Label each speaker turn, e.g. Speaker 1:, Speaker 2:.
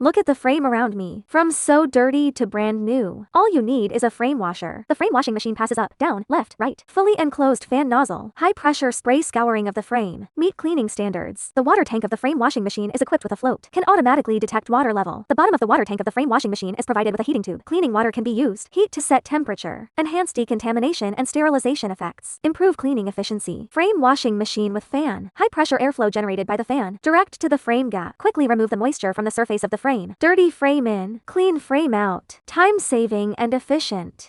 Speaker 1: Look at the frame around me. From so dirty to brand new. All you need is a frame washer. The frame washing machine passes up, down, left, right. Fully enclosed fan nozzle. High pressure spray scouring of the frame. Meet cleaning standards. The water tank of the frame washing machine is equipped with a float. Can automatically detect water level. The bottom of the water tank of the frame washing machine is provided with a heating tube. Cleaning water can be used. Heat to set temperature. Enhance decontamination and sterilization effects. Improve cleaning efficiency. Frame washing machine with fan. High pressure airflow generated by the fan. Direct to the frame gap. Quickly remove the moisture from the surface of the frame. Dirty frame in, clean frame out. Time saving and efficient.